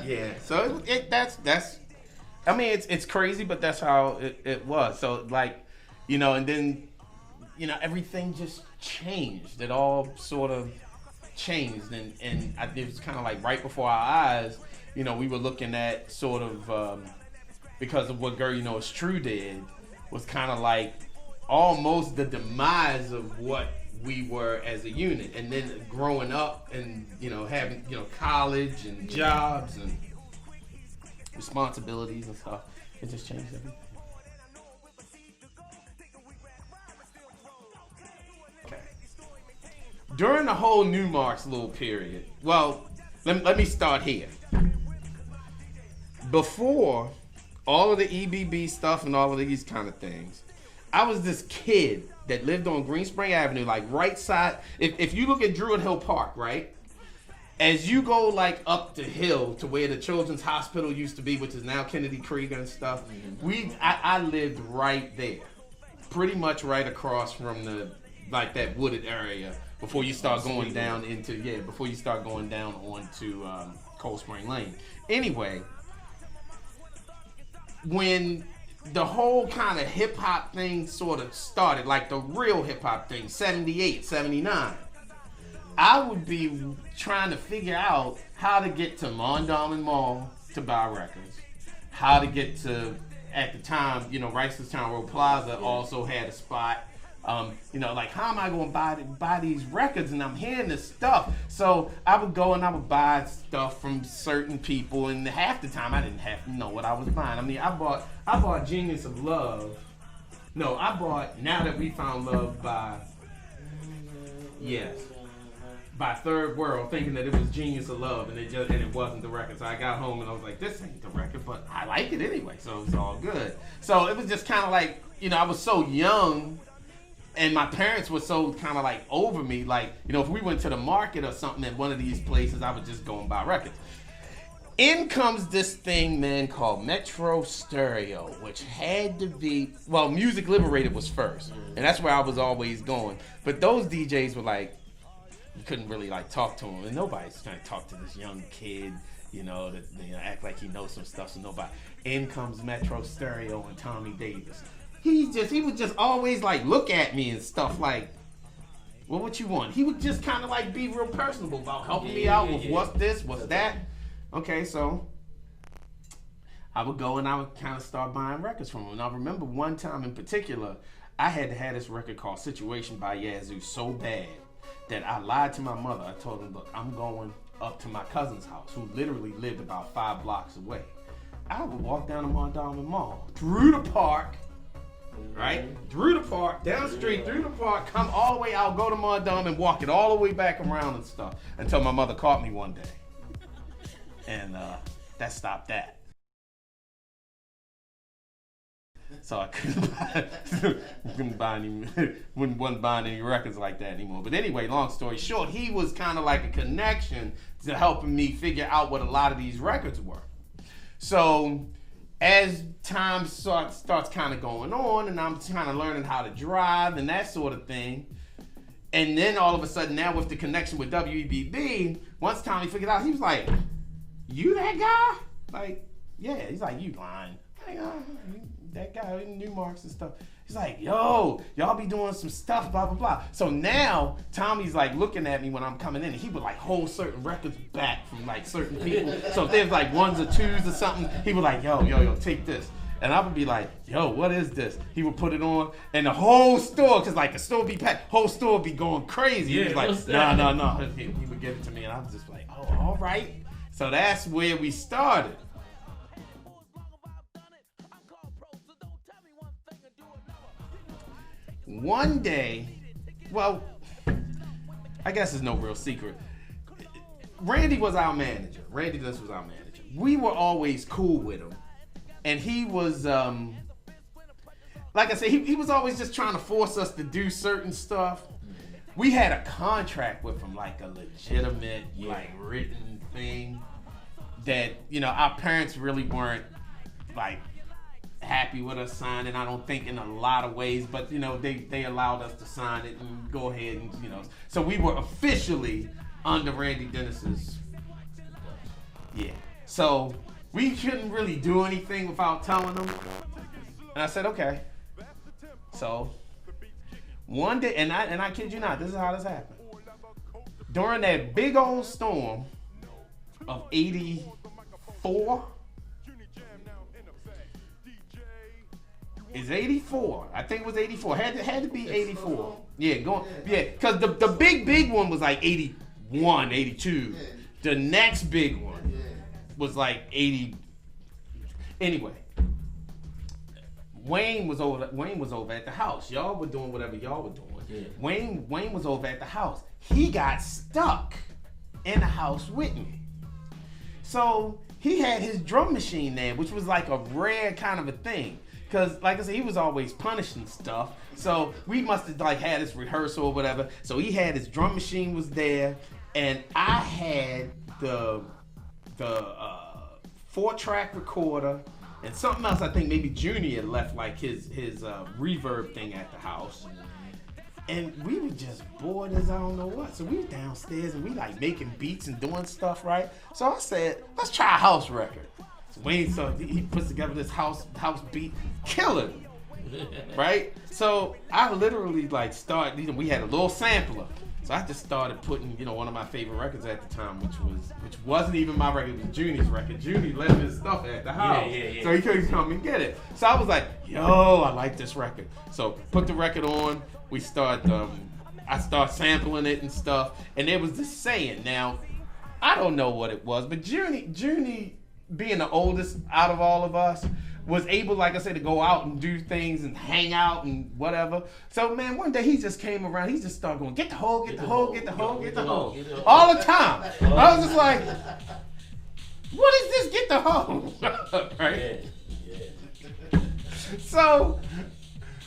Yeah. So that's. I mean, it's crazy, but that's how it was. So like, and then, everything just changed. It all sort of changed, and it was kind of like right before our eyes. We were looking at sort of because of what Girl You Know Is True did, was kind of like almost the demise of what we were as a unit, and then growing up and having college and jobs and responsibilities and stuff, it just changed everything. Okay. During the whole Numarx little period, well, let me start here. Before all of the EBB stuff and all of these kind of things, I was this kid that lived on Green Spring Avenue, like right side. If you look at Druid Hill Park, right? As you go like up the hill to where the Children's Hospital used to be, which is now Kennedy Krieger and stuff, I lived right there, pretty much right across from that wooded area before you start going down onto Cold Spring Lane. Anyway, when the whole kind of hip hop thing sort of started, like the real hip hop thing, 78, 79. I would be trying to figure out how to get to Mondawmin Mall to buy records. How to get to, at the time, Ricestown Road Plaza also had a spot. Like, how am I going to buy these records? And I'm hearing this stuff. So I would go and I would buy stuff from certain people. And half the time I didn't have to know what I was buying. I mean, I bought Genius of Love. No, I bought Now That We Found Love by Third World, thinking that it was Genius of Love, and it wasn't the record. So I got home and I was like, this ain't the record, but I like it anyway, so it's all good. So it was just kind of like, I was so young, and my parents were so kind of like over me. Like, if we went to the market or something at one of these places, I would just go and buy records. In comes this thing, man, called Metro Stereo, which had to be, well, Music Liberated was first, and that's where I was always going. But those DJs were like, you couldn't really like talk to him, and nobody's trying to talk to this young kid, that act like he knows some stuff. So nobody. In comes Metro Stereo and Thommy Davis. He would just always like look at me and stuff like, well, what you want? He would just kind of like be real personable about helping me out with what's this, what's that. Okay, so I would go and I would kind of start buying records from him. And I remember one time in particular, I had to have this record called Situation by Yazoo so bad that I lied to my mother. I told him, look, I'm going up to my cousin's house, who literally lived about 5 blocks away. I would walk down to Mondawmin Mall, through the park, right? Through the park, down the street, through the park, come all the way out, go to Mondawmin and walk it all the way back around and stuff, until my mother caught me one day. And that stopped that. So I wasn't buying any records like that anymore. But anyway, long story short, he was kind of like a connection to helping me figure out what a lot of these records were. So as time starts kind of going on, and I'm kind of learning how to drive and that sort of thing, and then all of a sudden now with the connection with WEBB, once Thommy figured out, he was like, you that guy? Like, yeah. He's like, you lying. Like, that guy in Numarx and stuff. He's like, yo, y'all be doing some stuff, blah, blah, blah. So now Tommy's like looking at me when I'm coming in, and he would like hold certain records back from like certain people. So if there's like 1s or 2s or something, he would like, yo, take this. And I would be like, yo, what is this? He would put it on, and the whole store, because like the store would be packed, whole store would be going crazy. He was like, no. He would give it to me, and I was just like, oh, all right. So that's where we started. One day, well, I guess it's no real secret. Randy was our manager. Randy Dennis was our manager. We were always cool with him. And he was, like I said, he was always just trying to force us to do certain stuff. We had a contract with him, like a legitimate, like written thing that, our parents really weren't like happy with us signing, I don't think, in a lot of ways, but they allowed us to sign it and go ahead and so we were officially under Randy Dennis's So we couldn't really do anything without telling them. And I said, okay. So one day, and I kid you not, this is how this happened. During that big old storm of 84, it's 84. I think it was 84. Had to be 84. Yeah, because the big one was like 81, 82. The next big one was like 80. Anyway, Wayne was over at the house. Y'all were doing whatever y'all were doing. Yeah. Wayne was over at the house. He got stuck in the house with me. So he had his drum machine there, which was like a rare kind of a thing. Cause like I said, he was always punishing stuff. So we must have like had this rehearsal or whatever. So he had his drum machine was there, and I had the 4-track recorder and something else. I think maybe Junior had left like his reverb thing at the house. And we were just bored as I don't know what. So we were downstairs and we like making beats and doing stuff, right? So I said, let's try a house record. So Wayne, he puts together this house beat, killing, right? So I literally like started, we had a little sampler. So I just started putting, one of my favorite records at the time, which wasn't even my record, it was Junie's record. Junie left his stuff at the house. Yeah. So he couldn't come and get it. So I was like, yo, I like this record. So put the record on, I start sampling it and stuff, and there was this saying. Now, I don't know what it was, but Junie being the oldest out of all of us, was able, like I said, to go out and do things and hang out and whatever. So, man, one day he just came around. He just started going, get the hole, get the hole, get the hole, get the hole. All the time. I was just like, what is this, get the hole? Right? Yeah. So,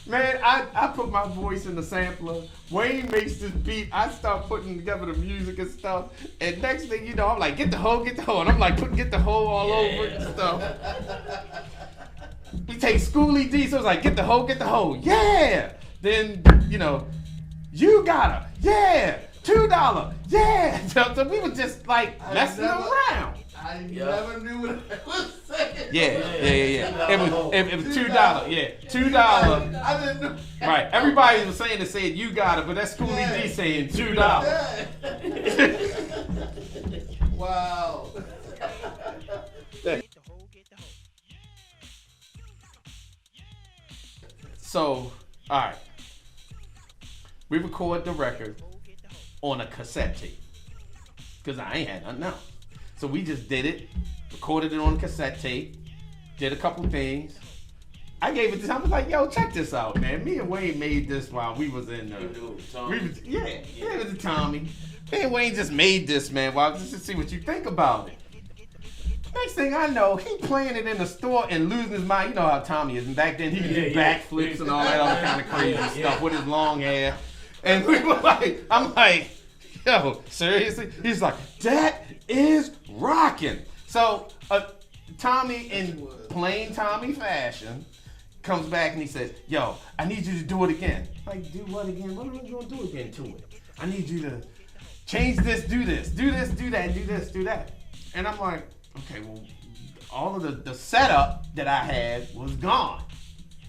man, I put my voice in the sampler. Wayne makes this beat. I start putting together the music and stuff. And next thing you know, I'm like, get the hole, get the hole. And I'm like, get the hole all over it and stuff. We take Schoolie D, so it's like, get the hole, yeah. Then, you got her, yeah. $2, yeah. So we were just like messing around. I never knew what it was saying. Yeah. It was $2, yeah. $2. I didn't know. Right. Everybody was saying you got it, but that's Schoolie D saying $2. Wow. So, all right, we record the record on a cassette tape because I ain't had nothing else. So we just did it, recorded it on a cassette tape, did a couple things. I gave it to him. I was like, yo, check this out, man. Me and Wayne made this while we was in it was the Thommy. Me and Wayne just made this, man, just to see what you think about it. Next thing I know, he playing it in the store and losing his mind. You know how Thommy is. And back then, he could do backflips and all that other kind of crazy stuff with his long hair. And we were like, I'm like, yo, seriously? He's like, that is rocking. So Thommy, in plain Thommy fashion, comes back and he says, yo, I need you to do it again. Like, do what again? What are we going to do again to it? I need you to change this, do this, do that, do this, do that. And I'm like, okay, well, all of the setup that I had was gone,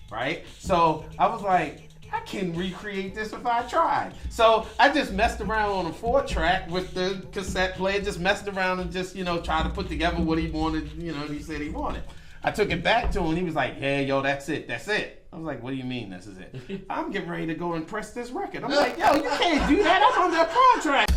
right? So I was like, I can recreate this if I tried. So I just messed around on a 4-track with the cassette player, just messed around and just, try to put together what he wanted, he said he wanted. I took it back to him and he was like, yeah, yo, that's it. I was like, what do you mean this is it? I'm getting ready to go and press this record. I'm like, yo, you can't do that. I'm under a contract.